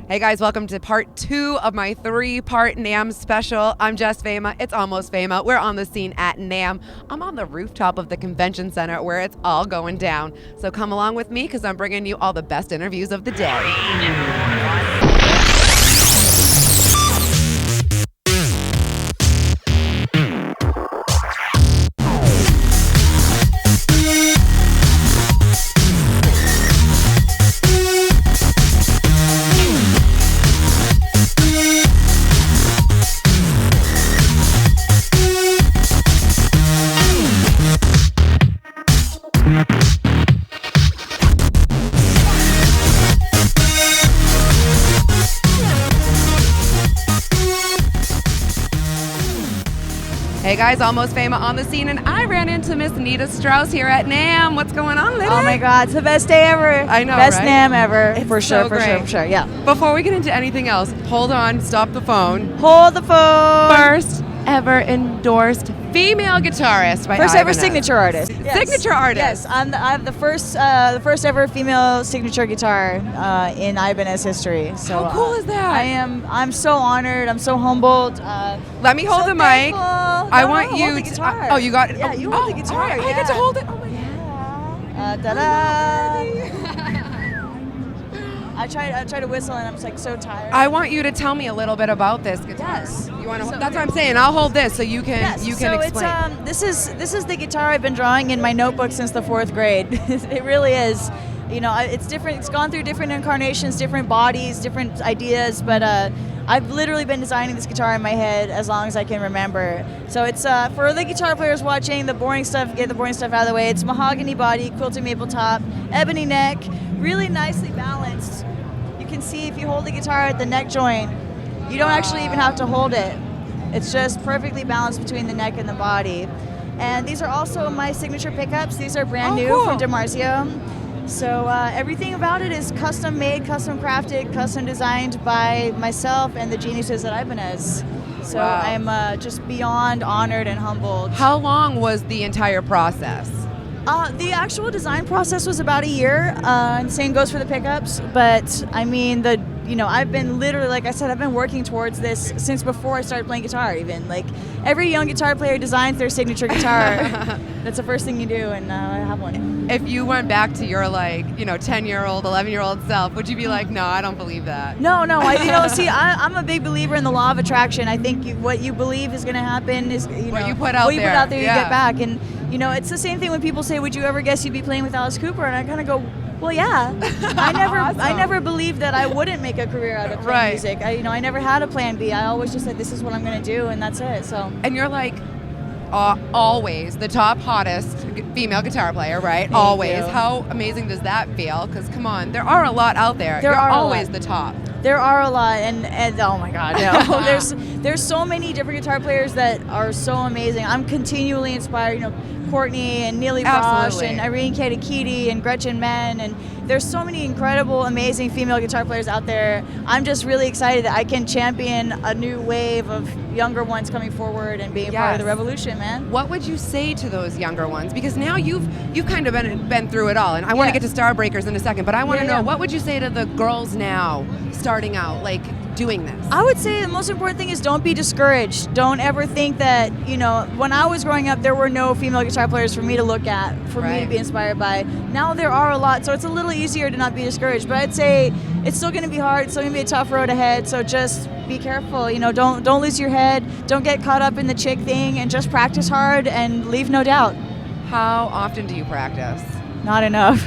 Hey guys, welcome to part 2 of my 3-part NAMM special. I'm Jess Fama. It's almost Fama. We're on the scene at NAMM. I'm on the rooftop of the convention center where it's all going down. So come along with me because I'm bringing you all the best interviews of the day. Hey guys, Almost Fama on the scene, and I ran into Miss Nita Strauss here at NAMM. What's going on, Nita? Oh my God, it's the best day ever. I know, best right? NAMM ever. It's for so sure, for great. sure, for sure, yeah. Before we get into anything else, hold on, stop the phone. Hold the phone. First ever endorsed female guitarist by First ever Ibanez. signature artist. Signature artist. Yes, I have the first ever female signature guitar in Ibanez history. So How cool is that? I'm so honored. I'm so humbled. Let me hold so the mic. thankful. I want hold you the to. guitar. Oh, you got it. Yeah, you hold the guitar. All right, I get to hold it. Oh my Yeah. Ta-da! I try to whistle and I'm like so tired. I want you to tell me a little bit about this guitar. Yes. You want to? So that's what I'm saying. I'll hold this so you can explain. It's this is the guitar I've been drawing in my notebook since the 4th grade. It really is. You know, it's different. It's gone through different incarnations, different bodies, different ideas, but I've literally been designing this guitar in my head as long as I can remember. So it's for the guitar players watching, the boring stuff, get the boring stuff out of the way. It's mahogany body, quilted maple top, ebony neck, really nicely balanced. You can see if you hold the guitar at the neck joint, you don't actually even have to hold it. It's just perfectly balanced between the neck and the body. And these are also my signature pickups. These are brand new cool. from DiMarzio. So everything about it is custom made, custom crafted, custom designed by myself and the geniuses at Ibanez. So Wow. I'm just beyond honored and humbled. How long was the entire process? The actual design process was about a year, and same goes for the pickups. But I mean, I've been literally, like I said, I've been working towards this since before I started playing guitar. Even like every young guitar player designs their signature guitar. That's the first thing you do, and I have one. If you went back to your 10-year-old, 11-year-old self, would you be like, no, I don't believe that? No. I'm a big believer in the law of attraction. I think what you believe is going to happen is what you put out what you put out there, you Yeah. get back. And it's the same thing when people say, "Would you ever guess you'd be playing with Alice Cooper?" And I kind of go, "Well, yeah." I never believed that I wouldn't make a career out of playing Right. music. I never had a plan B. I always just said, "This is what I'm going to do," and that's it. So. And you're like, always the top hottest female guitar player, right? Thank Always. you. How amazing does that feel? Because come on, there are a lot out there. There You're are a always lot. the top. There are a lot, and oh my God, no. there's so many different guitar players that are so amazing. I'm continually inspired. Courtney and Neely Brosh Absolutely. and Irene Katakiti and Gretchen Menn, and there's so many incredible, amazing female guitar players out there. I'm just really excited that I can champion a new wave of younger ones coming forward and being part of the revolution, man. What would you say to those younger ones? Because now you've kind of been through it all, and I want to get to Starbreakers in a second, but I want to know, what would you say to the girls now starting out, doing this? I would say the most important thing is don't be discouraged. Don't ever think that, when I was growing up, there were no female guitar players for me to look at, for me to be inspired by. Now there are a lot, so it's a little easier to not be discouraged. But I'd say it's still going to be hard. It's still going to be a tough road ahead. So just be careful. Don't lose your head. Don't get caught up in the chick thing, and just practice hard and leave no doubt. How often do you practice? Not enough.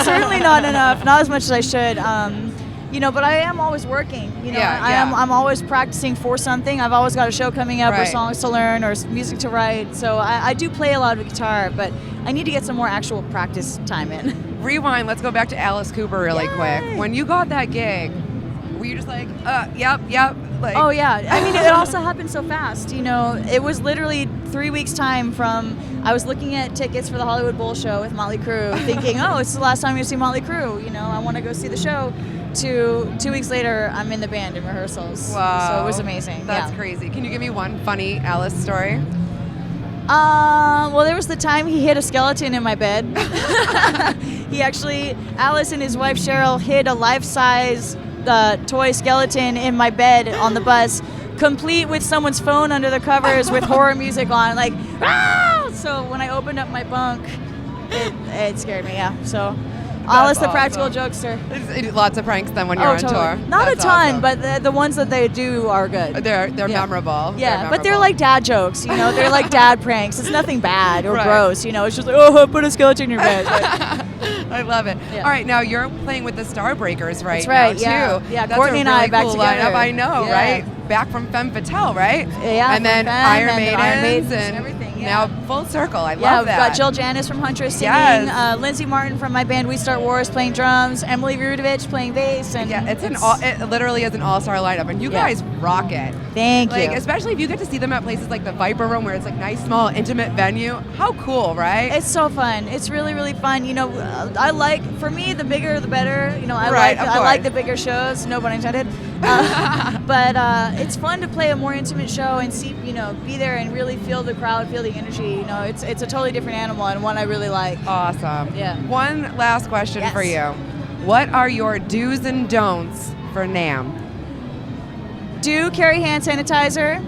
Certainly not enough. Not as much as I should. But I am always working. I'm always practicing for something. I've always got a show coming up, or songs to learn, or music to write. So I do play a lot of guitar, but I need to get some more actual practice time in. Rewind. Let's go back to Alice Cooper really quick. When you got that gig, were you just like, yep? Oh yeah. I mean, it also happened so fast. It was literally 3 weeks time from I was looking at tickets for the Hollywood Bowl show with Motley Crue, thinking, oh, it's the last time I'm going to see Motley Crue. I want to go see the show. 2 weeks later, I'm in the band in rehearsals. Wow. So it was amazing. That's crazy. Can you give me one funny Alice story? Well, there was the time he hid a skeleton in my bed. Alice and his wife Cheryl hid a life-size toy skeleton in my bed on the bus, complete with someone's phone under the covers with horror music on, like, ah! So when I opened up my bunk, it scared me, yeah. So Alice the Practical Jokester. Lots of pranks then when you're on tour. Not That's a ton, awesome. but the ones that they do are good. They're memorable. Yeah, but they're like dad jokes, you know. They're like dad pranks. It's nothing bad or Right. gross, you know. It's just like, oh, put a skeleton in your bed. I love it. Yeah. All right, now you're playing with the Starbreakers That's right, now too. yeah. That's Courtney a and I really back cool together. lineup. I know, Yeah. right? Back from Femme Fatale, right? Yeah, and then from Femme Iron and then Iron Maidens Maidens and everything, yeah. now full circle. I Yeah, love we've that. got Jill Janis from Huntress singing, Yes. Lindsay Martin from my band We Start Wars playing drums, Emily Rudovich playing bass, and Yeah, it literally is an all-star lineup, and you Yeah. guys rock it. Thank Like, you. especially if you get to see them at places like the Viper Room, where it's like nice, small, intimate venue. How cool, right? It's so fun. It's really, really fun. You know, for me, the bigger the better. You know, I Right, of like course. the bigger shows. No pun intended. But it's fun to play a more intimate show and see, you know, be there and really feel the crowd, feel the energy. You know, it's a totally different animal and one I really like. Awesome. Yeah. One last question Yes. for you. What are your do's and don'ts for NAMM? Do carry hand sanitizer.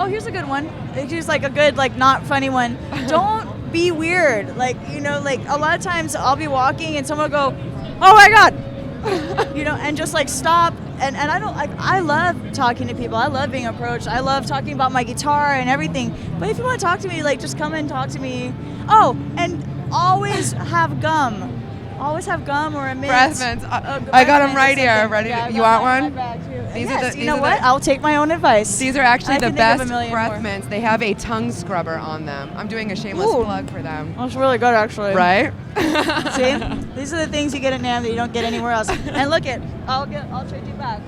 Here's a good one. It's just like a good, like, not funny one. Don't be weird. Like, you know, like a lot of times I'll be walking and someone will go, oh my God, you know, and just like stop. And I don't like, I love talking to people. I love being approached. I love talking about my guitar and everything. But if you want to talk to me, like, just come and talk to me. Oh, and always have gum. Always have gum or a mint. Breath mints. I got them right here. Ready? You want one? These are the- you know these are what? the- I'll take my own advice. These are actually I the can think of a best million breath more. mints. They have a tongue scrubber on them. I'm doing a shameless Ooh. plug for them. That's really good, actually. Right? See, these are the things you get at NAMM that you don't get anywhere else. And look I'll trade you back.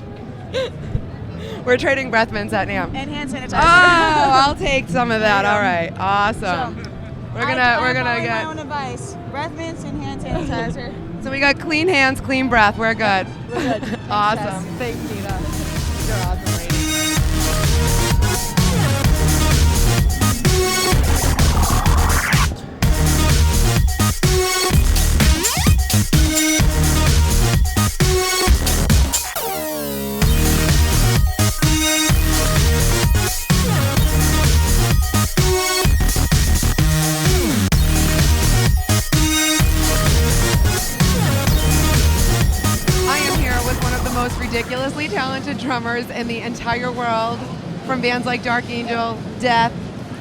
We're trading breath mints at NAMM. And hand sanitizer. Oh, I'll take some of that. Yeah. All right. Awesome. So, we're I'm gonna following get. my own advice. Breath mints and hand sanitizer. So we got clean hands, clean breath. We're good. We're good. Awesome. Thanks, Nita. You're awesome, lady. I am here with one of the most ridiculously talented drummers in the entire world, from bands like Dark Angel, Death,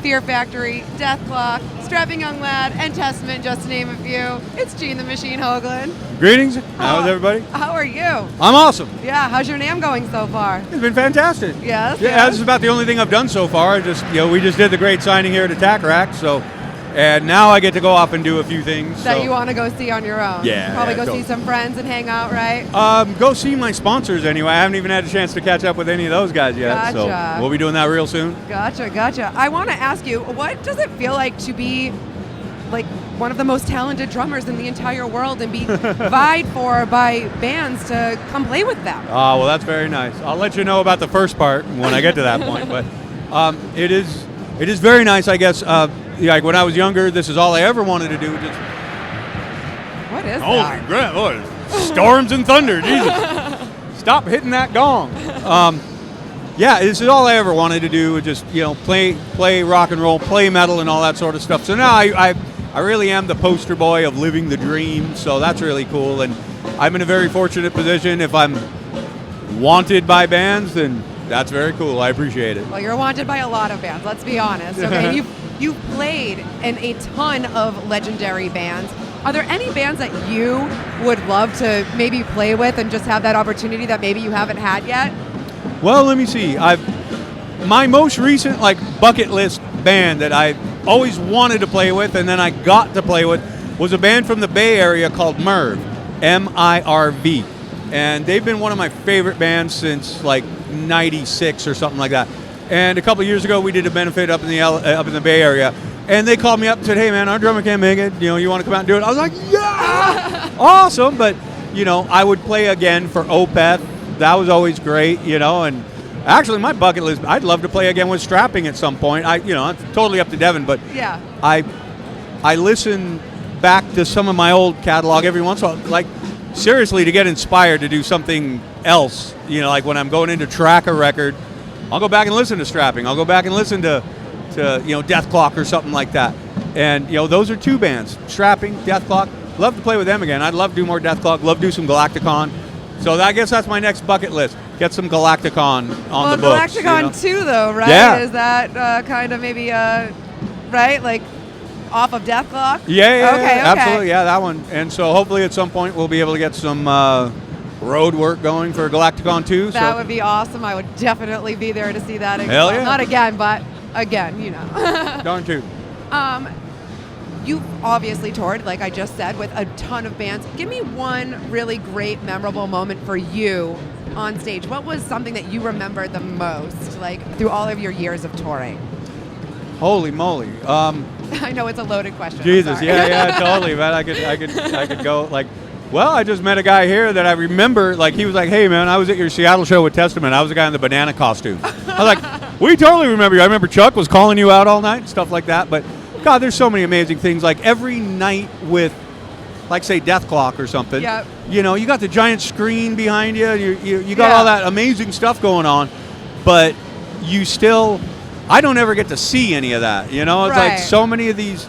Fear Factory, Dethklok, Strapping Young Lad, and Testament, just to name a few. It's Gene the Machine Hoglan. Greetings. How's everybody? How are you? I'm awesome. Yeah, how's your NAMM going so far? It's been fantastic. Yes, Yeah, yes. this is about the only thing I've done so far. We just did the great signing here at Dethklok, and now I get to go off and do a few things. That you want to go see on your own. Yeah, Probably yeah, go totally. see some friends and hang out, right? Go see my sponsors anyway. I haven't even had a chance to catch up with any of those guys yet. Gotcha. So we'll be doing that real soon. Gotcha. I want to ask you, what does it feel like to be like one of the most talented drummers in the entire world and be vied for by bands to come play with them? Well, that's very nice. I'll let you know about the first part when I get to that point. But it is very nice, I guess. Like when I was younger, this is all I ever wanted to do. Just What is holy that? crap! What? Storms and thunder, Jesus! Stop hitting that gong. Yeah, this is all I ever wanted to do. Just play rock and roll, play metal, and all that sort of stuff. So now I really am the poster boy of living the dream. So that's really cool, and I'm in a very fortunate position. If I'm wanted by bands, then that's very cool. I appreciate it. Well, you're wanted by a lot of bands, let's be honest. Okay, you've played in a ton of legendary bands. Are there any bands that you would love to maybe play with and just have that opportunity that maybe you haven't had yet? Well, let me see. My most recent bucket list band that I always wanted to play with and then I got to play with was a band from the Bay Area called Mirv, M-I-R-V. And they've been one of my favorite bands since '96 or something like that. And a couple of years ago, we did a benefit up in the Bay Area, and they called me up and said, "Hey, man, our drummer can't make it. You want to come out and do it?" I was like, "Yeah, awesome!" But I would play again for Opeth. That was always great, And actually, my bucket list, I'd love to play again with Strapping at some point. It's totally up to Devin, but Yeah. I listen back to some of my old catalog every once in a while. seriously to get inspired to do something else. You know, like when I'm going in to track a record, I'll go back and listen to strapping. I'll go back and listen to Dethklok or something like that. And those are two bands, strapping, Dethklok. Love to play with them again. I'd love to do more Dethklok. Love to do some Galacticon. So I guess that's my next bucket list. Get some Galacticon on the books. Galacticon 2, though, right? Yeah. Is that kind of maybe right, like off of Dethklok? Yeah, okay. Absolutely, yeah, that one. And so hopefully at some point we'll be able to get some road work going for Galacticon 2. That would be awesome. I would definitely be there to see that again. Hell yeah. Not again, but again, Darn tootin'. You've obviously toured, like I just said, with a ton of bands. Give me one really great, memorable moment for you on stage. What was something that you remember the most, like through all of your years of touring? Holy moly. I know it's a loaded question. Jesus, yeah, totally, man. I could go like, well, I just met a guy here that I remember, like, he was like, hey, man, I was at your Seattle show with Testament. I was the guy in the banana costume. I was like, we totally remember you. I remember Chuck was calling you out all night and stuff like that. But, God, there's so many amazing things. Like, every night with, like, say, Dethklok or something, yep. You got the giant screen behind you. You got all that amazing stuff going on. But you still, I don't ever get to see any of that. It's like so many of these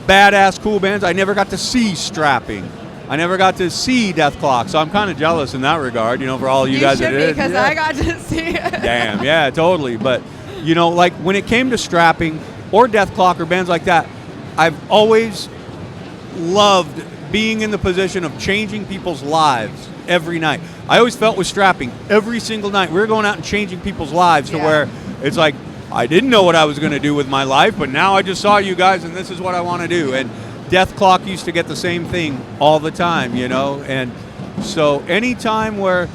badass, cool bands, I never got to see strapping. I never got to see Dethklok, so I'm kind of jealous in that regard, for all you guys that did. You should be, because I got to see it. Damn, yeah, totally. But, like when it came to strapping or Dethklok or bands like that, I've always loved being in the position of changing people's lives every night. I always felt with strapping, every single night, we were going out and changing people's lives to where it's like, I didn't know what I was going to do with my life, but now I just saw you guys and this is what I want to do. And Dethklok used to get the same thing all the time, and so any time where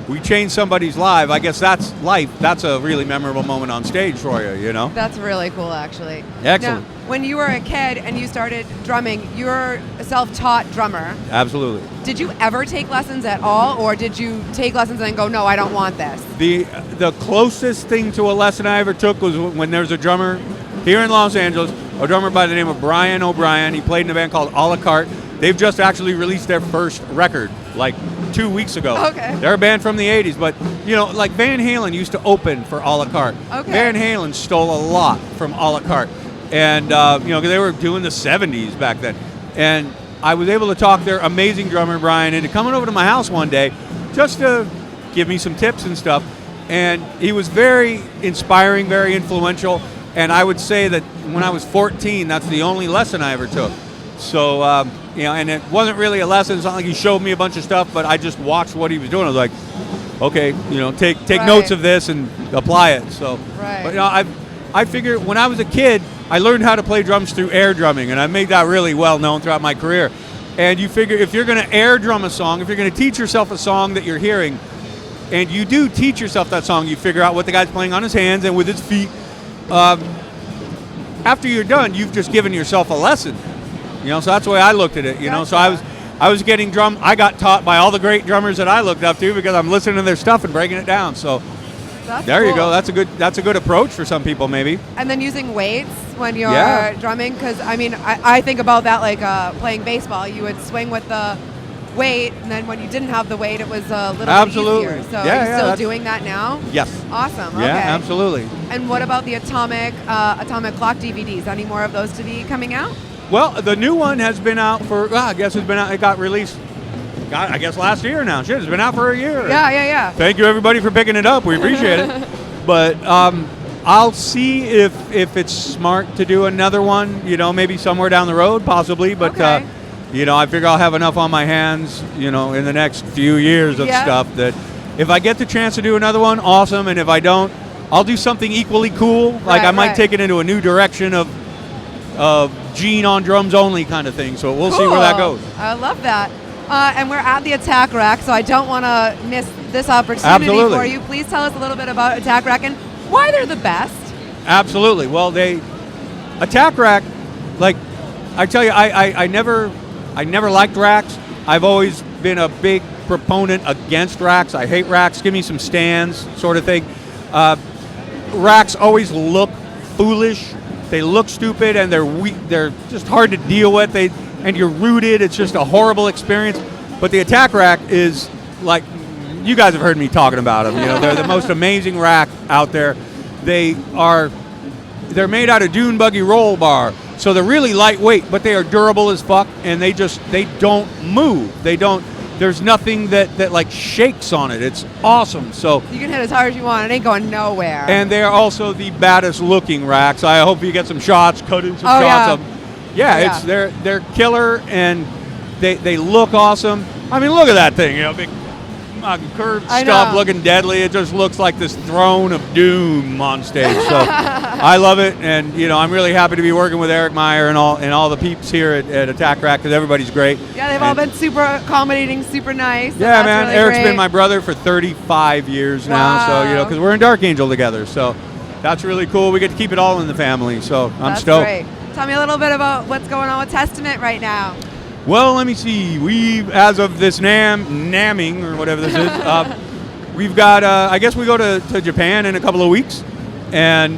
we change somebody's life, I guess that's life. That's a really memorable moment on stage for you, That's really cool, actually. Excellent. Now, when you were a kid and you started drumming, you're a self-taught drummer. Absolutely. Did you ever take lessons at all, or did you take lessons and then go, no, I don't want this? The closest thing to a lesson I ever took was when there was a drummer here in Los Angeles, a drummer by the name of Brian O'Brien. He played in a band called A La Carte. They've just actually released their first record, like 2 weeks ago. Okay. They're a band from the 80s, but, like Van Halen used to open for A La Carte. Okay. Van Halen stole a lot from A La Carte. And, they were doing the 70s back then. And I was able to talk their amazing drummer, Brian, into coming over to my house one day just to give me some tips and stuff. And he was very inspiring, very influential. And I would say that when I was 14, that's the only lesson I ever took. So, and it wasn't really a lesson. It's not like he showed me a bunch of stuff, but I just watched what he was doing. I was like, okay, take notes of this and apply it. So, but, I figured when I was a kid, I learned how to play drums through air drumming, and I made that really well known throughout my career. And you figure if you're going to air drum a song, if you're going to teach yourself a song that you're hearing, and you do teach yourself that song, you figure out what the guy's playing on his hands and with his feet. After you're done, you've just given yourself a lesson. So that's the way I looked at it. Gotcha. So I was getting I got taught by all the great drummers that I looked up to because I'm listening to their stuff and breaking it down. So there you go. That's a good approach for some people, maybe. And then using weights when you're drumming, because I think about that like playing baseball. You would swing with the weight, and then when you didn't have the weight, it was a little bit easier. So are you still doing that now? Yes. Awesome. Yeah, okay. absolutely. And what about the Atomic Clock DVDs? Any more of those to be coming out? Well, the new one has been out for, I guess it's been out, it got released, I guess last year now. Shit, it's been out for a year. Yeah. Thank you, everybody, for picking it up. We appreciate it. But I'll see if it's smart to do another one, maybe somewhere down the road, possibly. But, okay. I figure I'll have enough on my hands, in the next few years of stuff that if I get the chance to do another one, awesome. And if I don't, I'll do something equally cool. Like I might take it into a new direction of Gene on drums only kind of thing. So we'll see where that goes. I love that. And we're at the Attack Rack, so I don't want to miss this opportunity Absolutely. for you. Please tell us a little bit about Attack Rack and why they're the best. Absolutely. Well, Attack Rack, like I tell you, I never liked racks. I've always been a big proponent against racks. I hate racks. Give me some stands, sort of thing. Racks always look foolish. They look stupid, and they're weak. They're just hard to deal with. And you're rooted. It's just a horrible experience. But the attack rack is like, you guys have heard me talking about them. You know, they're the most amazing rack out there. They're made out of dune buggy roll bar, so they're really lightweight, but they are durable as fuck, and they don't move. There's nothing that like shakes on it. It's awesome. So You can hit as hard as you want. It ain't going nowhere. and they are also the baddest looking racks. I hope you get some shots, cut in some Oh, shots yeah. of them. Yeah, Oh, yeah. they're killer, and they look awesome. I mean, look at that thing, you know, big curved I stuff know. looking deadly. It just looks like this throne of doom on stage. So I love it, and you know, I'm really happy to be working with Eric Meyer and all the peeps here at Attack Rack, because everybody's great. Yeah, they've all been super accommodating, super nice. Yeah, That's man. really Eric's great. been my brother for 35 years now, so you know, Wow. because we're in Dark Angel together, so that's really cool. We get to keep it all in the family, so I'm That's stoked. great. Tell me a little bit about what's going on with Testament right now. Well, let me see. As of this NAMMing or whatever this is, we've got. I guess we go to Japan in a couple of weeks, and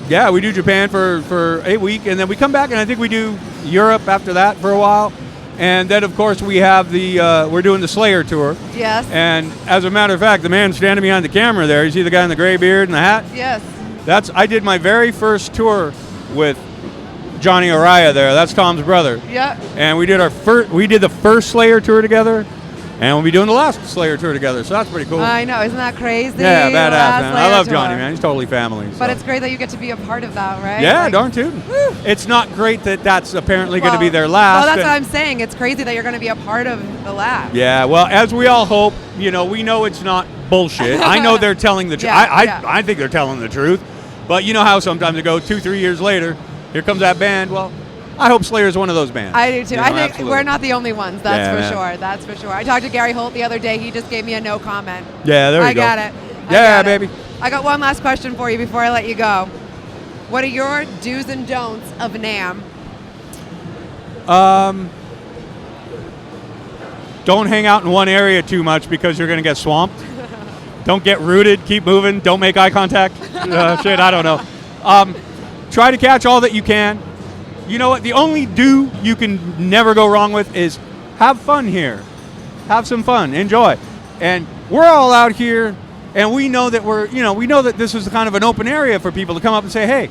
yeah, we do Japan for a week, and then we come back, and I think we do Europe after that for a while, and then of course we have we're doing the Slayer tour. Yes. And as a matter of fact, the man standing behind the camera there, you see the guy in the gray beard and the hat? Yes. I did my very first tour with Johnny Araya there. That's Tom's brother. Yep. And we did the first Slayer tour together, and we'll be doing the last Slayer tour together. So that's pretty cool. I know. Isn't that crazy? Yeah, badass, Last man. I Slayer love tour. Johnny, man. He's totally family. But so. it's great that you get to be a part of that, right? Yeah, Like, darn tootin'. Woo. It's not great that that's apparently going to be Well, their last. Well, that's and- what I'm saying. It's crazy that you're going to be a part of the last. Yeah, well, as we all hope, you know, we know it's not bullshit. I know they're telling the truth. Yeah, I think they're telling the truth. But you know how sometimes they go 2-3 years later, here comes that band. Well, I hope Slayer's one of those bands. I do too. You know, I think absolutely. we're not the only ones. That's Yeah, for man. sure. That's for sure. I talked to Gary Holt the other day. He just gave me a no comment. Yeah, there you I go. got it. I Yeah, got it. baby. I got one last question for you before I let you go. What are your do's and don'ts of NAMM? Don't hang out in one area too much because you're going to get swamped. Don't get rooted. Keep moving. Don't make eye contact. Shit, I don't know. Try to catch all that you can. You know what? The only do you can never go wrong with is have fun here. Have some fun. Enjoy. And we're all out here, and we know that we know that this is kind of an open area for people to come up and say, hey.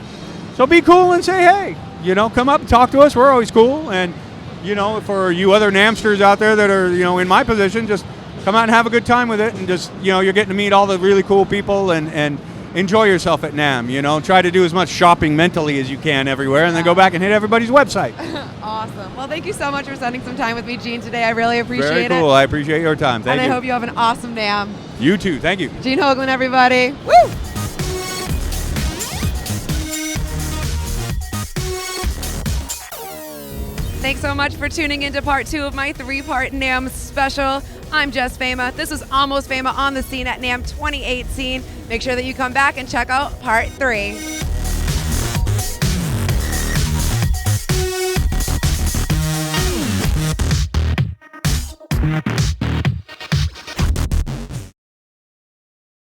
So be cool and say, hey. You know, come up and talk to us. We're always cool. And, you know, for you other NAMMsters out there that are, you know, in my position, just come out and have a good time with it. And just, you know, you're getting to meet all the really cool people and enjoy yourself at NAMM, you know. Try to do as much shopping mentally as you can everywhere, and then go back and hit everybody's website. Awesome. Well, thank you so much for spending some time with me, Gene, today. I really appreciate Very it. cool. I appreciate your time. Thank and you. I hope you have an awesome NAMM. You too. Thank you. Gene Hoglan, everybody. Woo! Thanks so much for tuning into part 2 of my 3-part NAMM special. I'm Jess Fama. This is Almost Fama on the scene at NAMM 2018. Make sure that you come back and check out part 3.